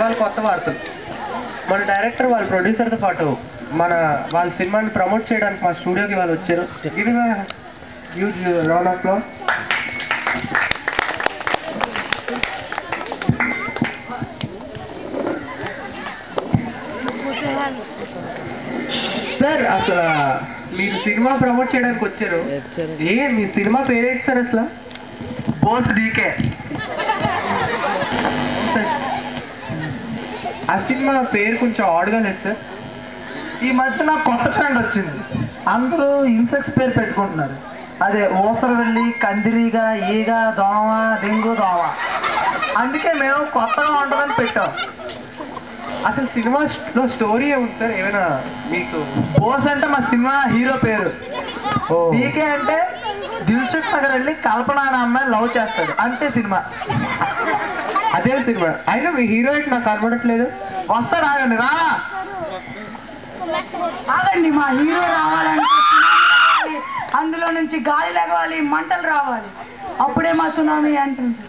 ఇవాళ కొత్త వార్తలు. మన డైరెక్టర్ వాళ్ళ ప్రొడ్యూసర్తో పాటు వాళ్ళ సినిమాని ప్రమోట్ చేయడానికి మా స్టూడియోకి వాళ్ళు వచ్చారు. Give him a huge round of applause. Sir అసలు మీరు సినిమా ప్రమోట్ చేయడానికి వచ్చారు. మీ సినిమా పేరేంటి సార్? అసలు బోస్ డీకే. ఆ సినిమా పేరు కొంచెం ఆడ్గా లేదు సార్. ఈ మధ్య నాకు కొత్త ట్రెండ్ వచ్చింది. అందరూ ఇన్సెక్ట్స్ పేరు పెట్టుకుంటున్నారు. అదే ఊసరవెల్లి, కందిరీగ, ఈగ, దోమ, డెంగు, దోమ. అందుకే మేము కొత్తగా ఉంటుందని పెట్టాం. అసలు సినిమాలో స్టోరీ ఏముంది సార్? ఏమైనా మీకు? బోస్ అంటే మా సినిమా హీరో పేరు. డీకే అంటే దిల్సుఖ్ నగర్ వెళ్ళి కల్పన అనే అమ్మాయి లవ్ చేస్తాడు, అంతే సినిమా. అదే సినిమా. అయినా మీ హీరోయిన్ నాకు కనబడట్లేదు. వస్తాడు, ఆగండి. రా ఆగండి. మా హీరో రావాలంటే అందులో నుంచి గాలి లగవాలి, మంటలు రావాలి, అప్పుడే మా సునామీ ఎంట్రన్స్.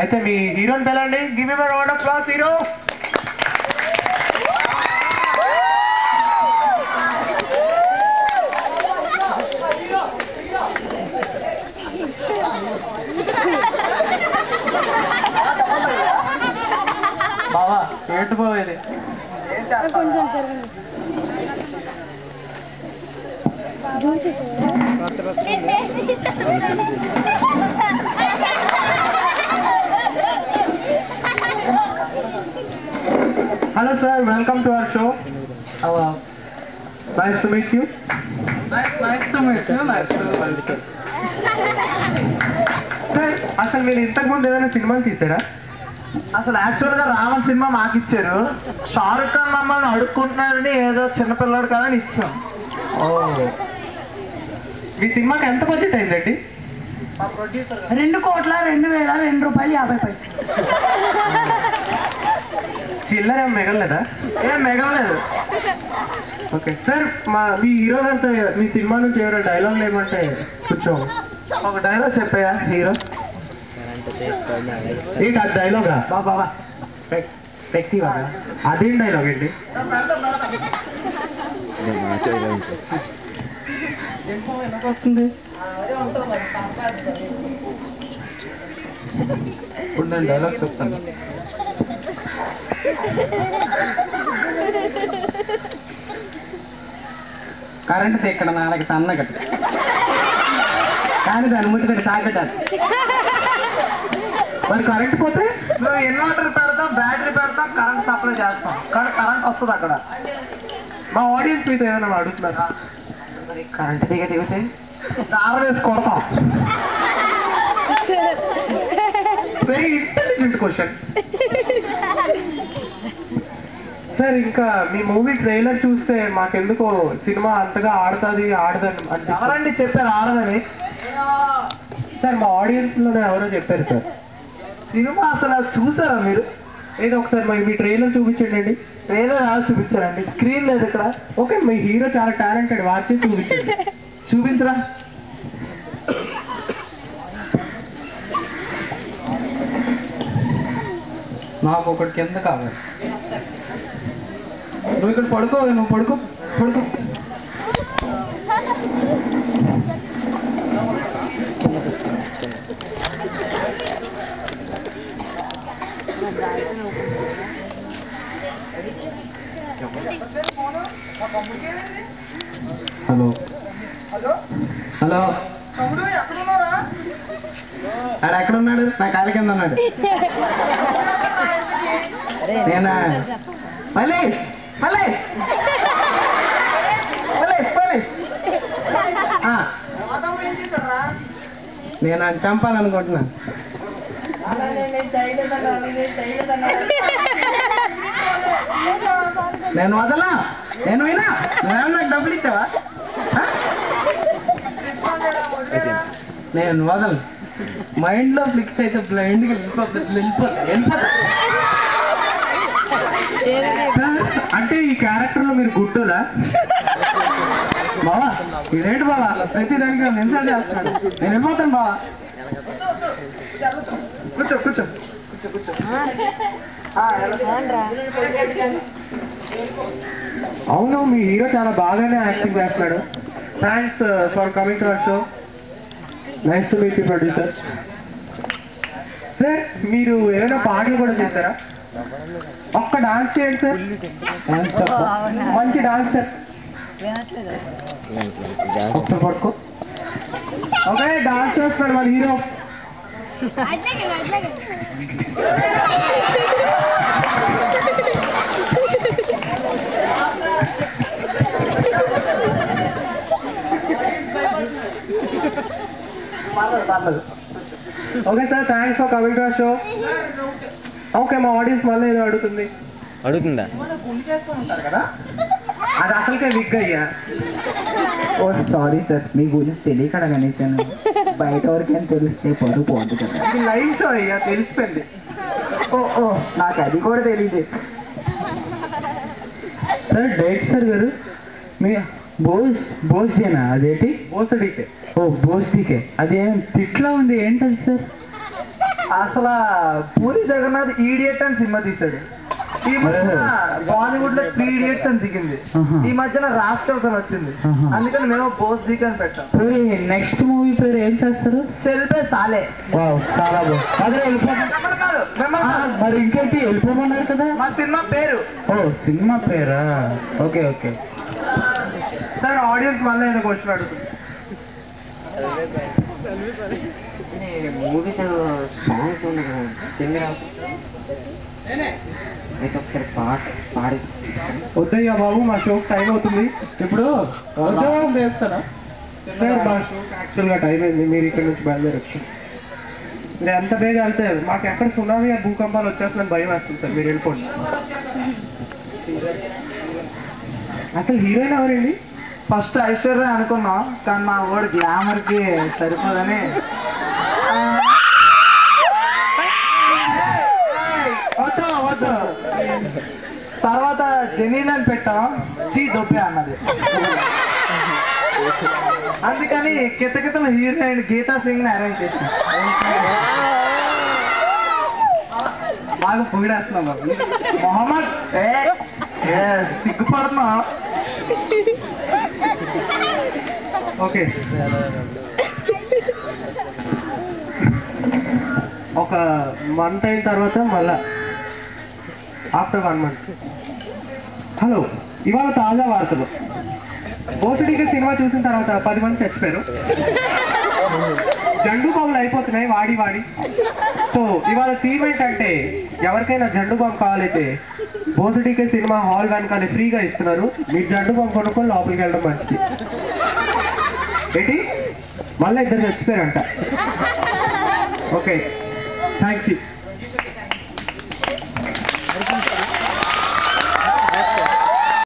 అయితే మీ హీరోని పిలండి. Give him a round of applause. Hero బావా, ఏంటి బావ ఇది? కొంచెం జరగండి. Hello sir, welcome to our show. Nice to meet you. Sir అసలు మీరు ఇంతకుముందు ఏదైనా సినిమాలు తీసారా? అసలు యాక్చువల్ గా రావణ్ సినిమా మాకు ఇచ్చారు. షారుఖ్ ఖాన్ మమ్మల్ని అడుక్కుంటున్నారని ఏదో చిన్నపిల్లడు కాదని ఇచ్చాం. మీ సినిమాకి ఎంత బడ్జెట్ అయిందండి? 2,02,0250. చిల్లర ఏం మిగలలేదా? ఏం మిగలలేదు. ఓకే సార్, మీ హీరో గారితో మీ సినిమా నుంచి ఎవరైనా డైలాగ్ ఏమంటే కొంచెం ఒక డైలాగ్ చెప్పాయా హీరో? ఏంటి అది డైలాగా? బాబా సెక్సీ వాగా? అదేం డైలాగ్ అండి? వస్తుంది. ఇప్పుడు నేను డైలాగ్ చెప్తాను. కరెంట్ తెక్కడ నాలుగు సన్నగట్టు కానీ దాన్ని ముట్టుకొని తాగట్టాలి. మరి కరెంట్ పోతే నువ్వు ఇన్వర్టర్ పెడతాం, బ్యాటరీ పెడతాం, కరెంట్ సప్లై చేస్తాం, కానీ కరెంట్ వస్తుంది అక్కడ. మా ఆడియన్స్ మీతో ఏమైనా అడుగుతున్నారా? మరి కరెంట్ దిగితే దారం వేసి కొడతాం. Very intelligent question sir. ఇంకా మీ మూవీ ట్రైలర్ చూస్తే మాకెందుకో సినిమా అంతగా ఆడదని ఎవరండి చెప్పారు ఆడదని? సార్ మా ఆడియన్స్ లోనే ఎవరో చెప్పారు సార్. సినిమా అసలు చూసారా మీరు? ఏదో ఒకసారి మీ ట్రైలర్ చూపించండి. ట్రైలర్ చూపించారండి, స్క్రీన్ లేదు ఇక్కడ. ఓకే, మీ హీరో చాలా టాలెంటెడ్, వాచి చూపించండి. చూపించరా? నాకు ఒకటి కింద కావాలి. నువ్వు ఇక్కడ పడుకో, నువ్వు పడుకో. హలో హలో, ఆడు ఎక్కడున్నాడు? నా కాలి కింద ఉన్నాడు. నేనా? మళ్ళీ నేను అని చంపాలనుకుంటున్నా. నేను వదలా, నేను వినా. నువ్వేమన్నా నాకు డబ్బులు ఇచ్చావా? నేను వదలను. మైండ్ లో ఫిక్స్ అయితే బ్లైండ్గా వెళ్ళిపోతా. అంటే ఈ క్యారెక్టర్ లో మీరు గుడ్డోలా? బావా ఇదేంటి బావా ప్రతి దానికి నన్ను ఇన్సల్ట్ చేస్తున్నాడు. నేను వెళ్ళిపోతాను బావా. కూర్చో కూర్చో కూర్చో కూర్చో. అవును, మీ హీరో చాలా బాగానే యాక్టింగ్ చేస్తున్నాడు. Thanks for coming to our show. Nice to meet you producer. Sir మీరు ఏమైనా పాటలు కూడా చేస్తారా? ఒక్క డాన్స్ చేయండి సార్. మంచి డాన్స్ సార్. ఒకసారి పట్టుకో. ఓకే, డాన్స్ చేస్తున్నాడు మన hero. Okay sir, thanks for coming to our show. Okay, మా ఆడియన్స్ మళ్ళీ ఏదో అడుగుతుందా? కదా, అది అసలుకే విగ్ అయ్యా. ఓ సారీ సార్, మీ గురించి తెలియక అడగనిచ్చాను. బయట వరకు అని తెలిస్తే పరువు పోదు కదా. ఇది లైవ్ షో అయ్యా, తెలిసిపోయింది. ఓ నాకు అది కూడా తెలియదు సార్. డైరెక్టర్ గారు మీ బోస్డేనా? అదేంటి? బోసడికే. ఓ బోస్డీకే. అదేం తిట్లా ఉంది, ఏంటది సార్? అసలు పూరి జగన్నాథ్ ఈడియట్ అని సినిమా తీశాడు. ఈ మధ్యన బాలీవుడ్ లో 3 Idiots అని దిగింది. ఈ మధ్యన రాష్ట్రవతన్ వచ్చింది. అందుకని మేము బోస్డీకే అని పెట్టాం. నెక్స్ట్ మూవీ పేరు ఏం చేస్తారు? చెల్పే సాలే. చాలా మరి ఇంకేంటి వెళ్ళిపోమన్నారు కదా? మా సినిమా పేరు. ఓ సినిమా పేరా? Okay okay sir. ఆడియన్స్ మళ్ళీ ఏదో క్వశ్చన్ అడుగుతుంది. మూవీస్ సాంగ్స్ ఉంది కదా, సింగర్ అయితే ఒకసారి పాడి. వద్దయ్యా బాబు, మా షోకి టైం అవుతుంది. ఇప్పుడు ఉద్యోగం చేస్తారా సార్? మా షోకి యాక్చువల్గా టైం అయింది. మీరు ఇక్కడ నుంచి బయలుదేరచ్చు. మీరు ఎంత బేగా వెళ్తే మాకు ఎక్కడ సునామీ భూకంపాలు వచ్చేస్తుందని భయం వేస్తుంది సార్. మీరు వెళ్ళిపోండి. అసలు హీరోయిన్ ఎవరండి? ఫస్ట్ ఐశ్వర్య అనుకున్నాం, కానీ మా వాడు గ్లామర్ కి సరిపోదని వద్దు. తర్వాత జెనీన్ అని పెట్టాం. దొబ్బే అన్నది. అందుకని కితకితల హీరోయిన్ గీతా సింగ్ ని అరేంజ్ చేసాం. బాగా పొగిడేస్తున్నాం బాబు. మొహమ్మద్ సిగ్గుపడుతున్నా. ఓకే, ఒక మంత్ అయిన తర్వాత మళ్ళా ఆఫ్టర్ 1 month. హలో, ఇవాళ తాజా వార్తలు. బోసడిగా సినిమా చూసిన తర్వాత 10 మంది చచ్చిపోయారు. జండు బాంబులు అయిపోతున్నాయి వాడి. సో ఇవాళ థీమ్ ఏంటంటే, ఎవరికైనా జండు బాంబు కావాలైతే బోసడికే సినిమా హాల్ వెనకాలే ఫ్రీగా ఇస్తున్నారు. మీరు జండు బాంబు కొనుక్కొని లోపలికి వెళ్ళడం మంచిది. ఏంటి, మళ్ళీ 2 చచ్చిపోయారంట. Okay, thanks.